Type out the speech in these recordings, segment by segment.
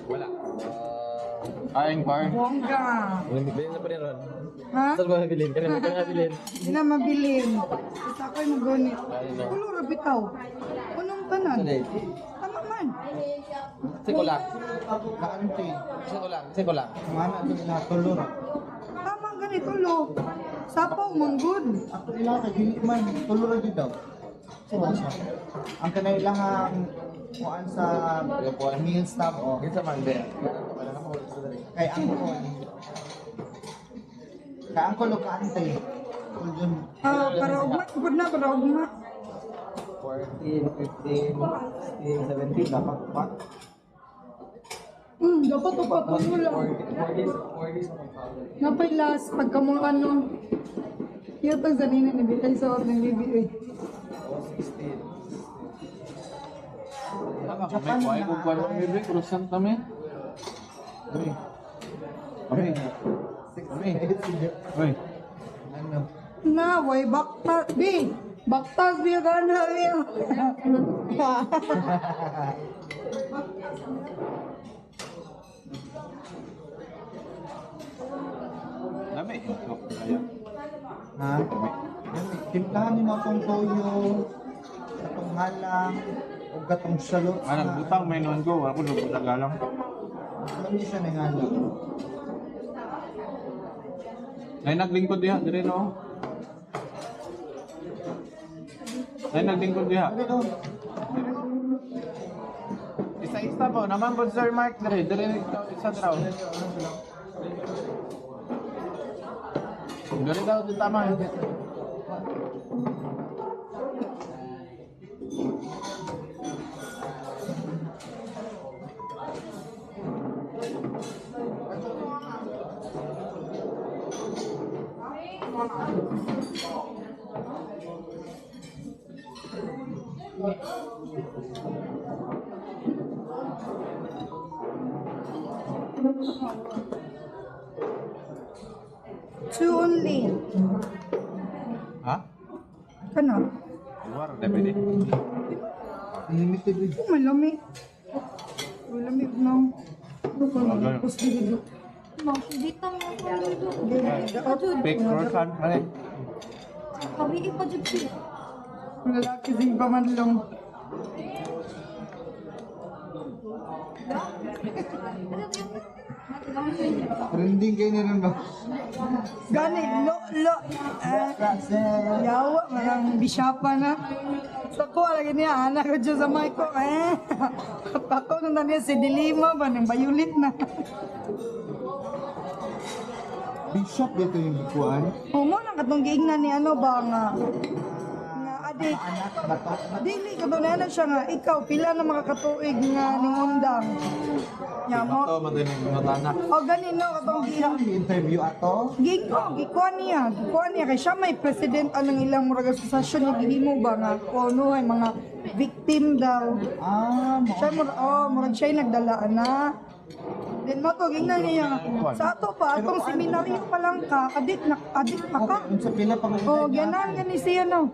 Wala. Aing par. Bongga. Bilhin na pa rin ron. Ha? Saan ba nabilin? Kanina ka nga bilhin. Hindi na mabilin. Basta ako'y magunit. Kulo ra bitaw. Unong tanan. Tama man. Siko lang. Kaante. Siko lang. Mana din na tulor. Tama ganito lo. Sapaw manggod. Ako ila ka dili man tulor gid daw. Ang kanailangan kuan sa meal stop o Kinsa man be. kay ang kuan. Kay ang kulo kaante. Kulo Para ugma. Gud na para ugma. 14, 15, 16, 17 dapat pa. Dapat upat mo lang. 40 sa Napay last pagka mo ano. Yung pag zanina nabitay sa ng BBA. 16. Tama kami ko ay kung kuwan mo bibig croissant kami. Kami. Oy. ano. Na, way baktas. Bi, baktas biya ka na. Dami. Ayan. Ha? Timplahan niyo na akong toyo, atong halang, o gatong salot. Anong butang may noon ko, wala ko nabutang galang. Ano siya na halang? Ay naglingkod diha, dire no. Ay naglingkod diha. Ano daw? Isa-isa po, naman po Sir Mark dire isa daw. Dire daw din tama. Two only. Ha? Kana? Luar depende. Limited with Oh, may lami. May lami no. Wala. Dito mo Big croissant kali. kami ipadjud siya. Lalaki sing pamanlong. trending kayo na rin ba? Gani, lo. Kasi Yawa, marang bisyapa na. Sa ko, lagi niya, anak ko dyan sa mic ko. Ako nung niya si Dilima ba, nang bayulit na. bishop dito yung kuan. Humo na katong giingnan ni ano ba nga adik. Anak, bato. Dili ka na siya nga, ikaw, pila na makakatuig nga ning undang. Nya mo. Ito madaling matana. O ganin no, katong Siya interview ato. gikuan niya, kay siya may president anong ilang murag asosasyon niya gihimo ba nga kuno ay mga victim daw. Siya murag siya nagdala na. Then mo to gingnan niya sa ato pa atong seminaryo pa lang ka, adik pa ka. Sa pila pang Oh, ganan gani siya no.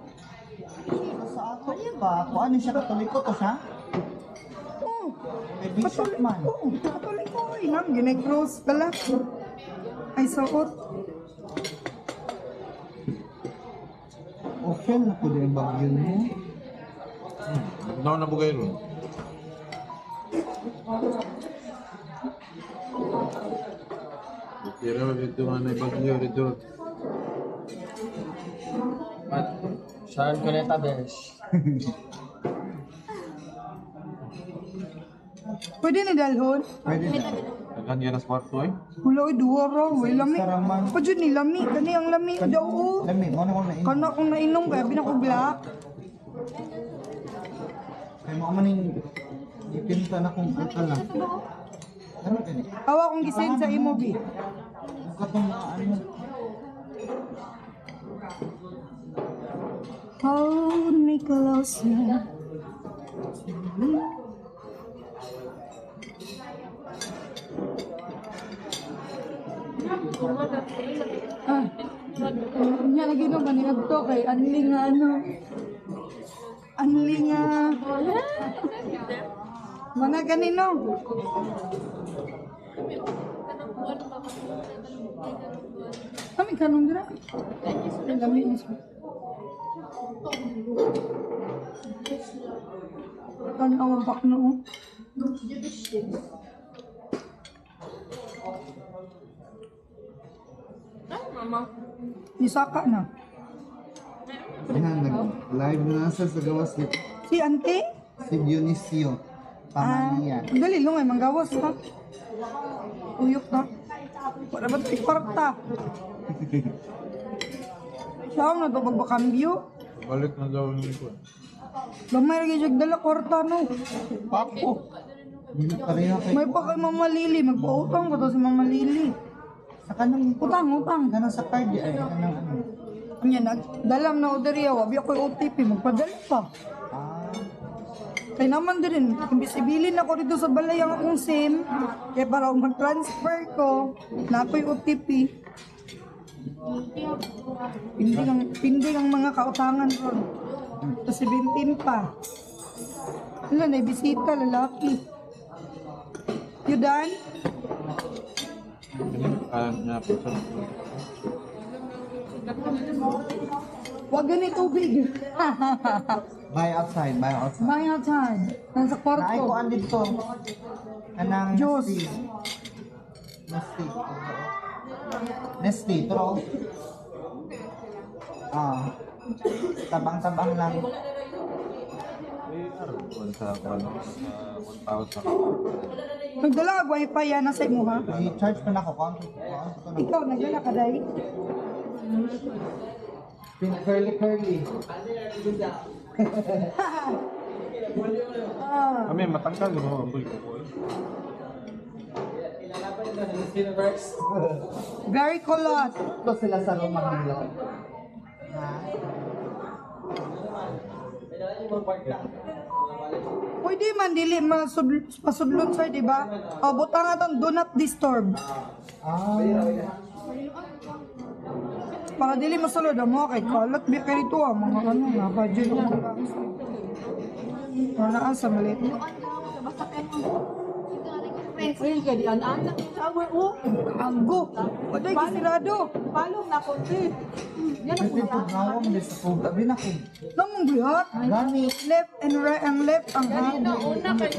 sa ato ba? Kuan siya katoliko to siya? Oh, May bishop man. Oo, katuloy ko. Inang, ginay-cross pala. Ay, suot. Okay na po din bagyo mo. Daw na bugay ron. Pero dito man ay bagyo dito. Saan ko na tabesh? Pwede ni dalhon. Pwede na. Dagan yan as kwarto eh. Huloy, duwa raw. Way lami. Saraman. Pa dyan ni lami. Kani ang lami daw. Oh. Lami, mo na ko na Kana akong nainom kaya binako black. Kaya mo maning ipinta na kung ito lang. Ano gani? Awa akong gisend sa imo, bi. Katong ano. Hold me closer. Ah. Nya lagi no ba to kay anli nga ano. Anli nga. Mana kanino? Kami kanong dira. Lami is. Kan awang pakno. Isaka na. Yan, nag-live na sa gawas ni Si Ante? si Dionisio. Pamania. Dali lang ay manggawas ha. Uyok na. Wala ba ito kwarta? Saan na ito magbakambyo? Balik na daw ng likod. Lamay lagi siya dala kwarta no. Pako! Pareho kay May pa kay Mama Lily. Magpautang ko to si Mama Lily. sa kanang Utang. kanang sa card ay kanang ano. Kanya nagdalam na orderya. Wabi ako yung OTP. Magpadala pa. Ah, Kaya naman din, imbisibilin ako dito sa balay ang akong SIM. Kaya para mag-transfer ko, na ako yung OTP. Pinding ang mga kautangan ron. Ito 17 pa. Wala, na bisita, lalaki. You done? Niya po sa... Huwag ganit tubig. buy outside. May outside. Nasa Naay ko kwarto. an dito. Kanang Juice. Nesty, pero tabang-tabang lang. Sa 1,000. Nagdala ka wifi yan nasa imo ha? I-charge pa na ako. Kuanto ko na. Ikaw, nagdala ka dahil? Curly. Kami matangkal mo ang bulik ko. Very kulot. Ito sila sa Roma nila. Pwede man dili pasudlot sir, di ba? O, butang nga itong do not disturb. Para dili masulod mo kay kalat bi kay rito mga ano nga budget ko lang. Wala sa mali. Ay, kaya di anak sa awa o. Ago. Wala kisirado. Palong na ko, te. Yan ang Kasi pag nawang din sa kong tabi na kong Namong buhat. gani. Left and right ang left ang hang. una kay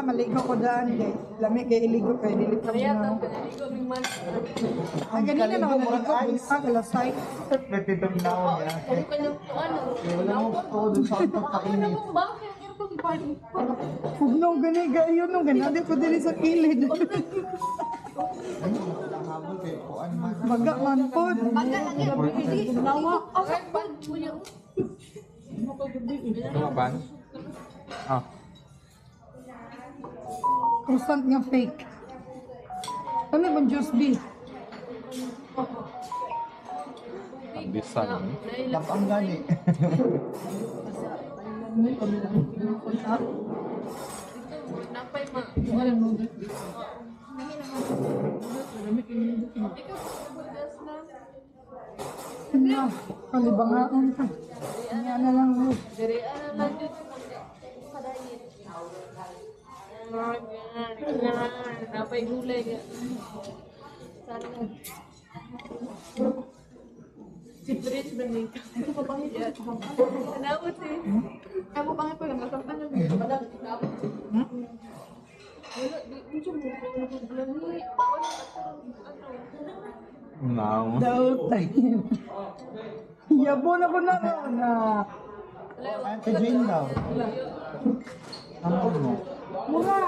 Maligo ko daan kay lami kay iligo kay dili pa na. Ang ganina na naligo sa galasay. Nagtitong nawang yan. Wala mo to doon sa utak kainit. Pugno gani gayon no ganadi ko dili sa kilid. Habol kay kuan man. Baga man pod. Tumaban? Ah. Constant nga fake. Ano bang juice B? Bisan. Lapang gani. Ano? Kalibangaan ka. Kanya na lang mo. Napay gulay ka. Si Prince ba niya? Ito pa pangit yan. Sanawat eh. Ay mo pangit pa lang. Masartan lang. Wala, di mo mo. Langi. Now. Daw tayo. Yabo na ko na na. Ante Jane daw. Ano mo? Mura.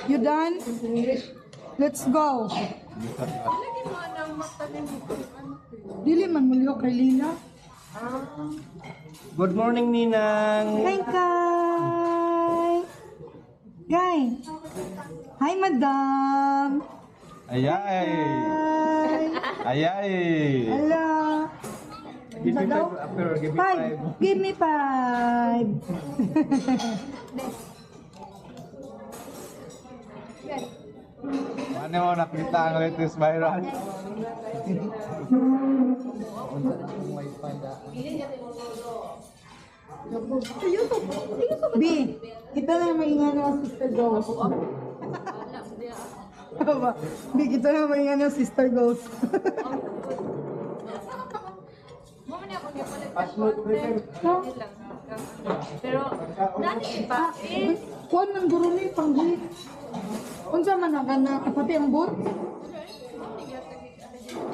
You done? Let's go. Dili man mulyo kay Lila. Good morning, Ninang. Hi, Kai. Guy. Hi, Madam. Ayay! Hi. Ayay! Hello. Give Isa me daw? 5 after, give me 5. 5. Give me 5. Ano mo nakita ang latest viral? B, kita na maingan ng Sister Ghost. B, kita na maingan ng Sister Ghost. Mo man ako niya pala. Pero dati ba eh Kuan man guro ni panggulit. Unsa man ang kana pati ang boot?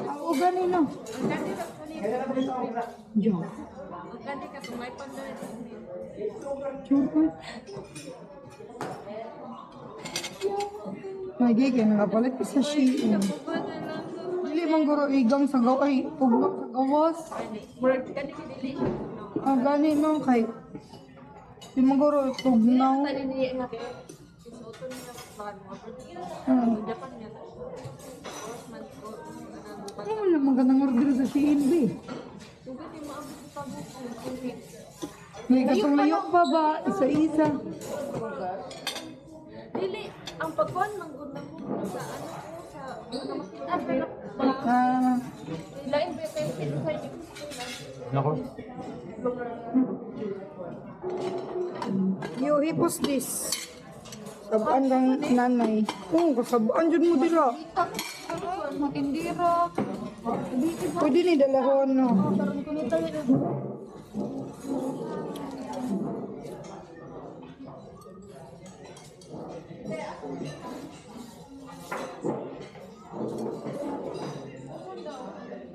Ang ugani no. Jo. gani ka tumay pandai. Sure ko. Magiging nakapalit ko sa Shein. Dili man guro igang sa gaw ay pugno sa gawas. Murag gani ka dili. Ang gani no kay di man guro tugnaw. Tani ni nga isuton niya ban mo. Japan niya. Man ko Ano lang magandang order sa Shein B. Tugod yung maabot sa buko. May katong layok pa ba? Isa-isa. Dili ang pagkuan manggod na mo sa ano ko sa nakamakitaan pero lain ba kayo sa Nako. You hipos this. Sabaan kang nanay. Kasabaan dyan mo dila. matindira. Pwede ni dalahon no. Karon ko nito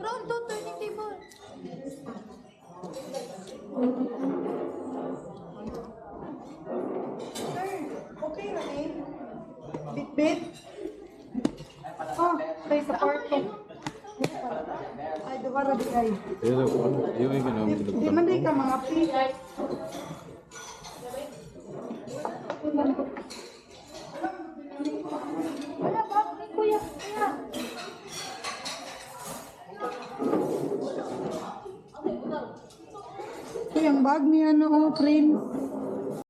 Round 2 turning table. Okay na eh. Bit-bit. Tayo sa kwarto. Ay, dawara di ay. You even know. Di man di ka mga pit. Wala ba kuya? Kuya. Ito yung bag niya no, friend.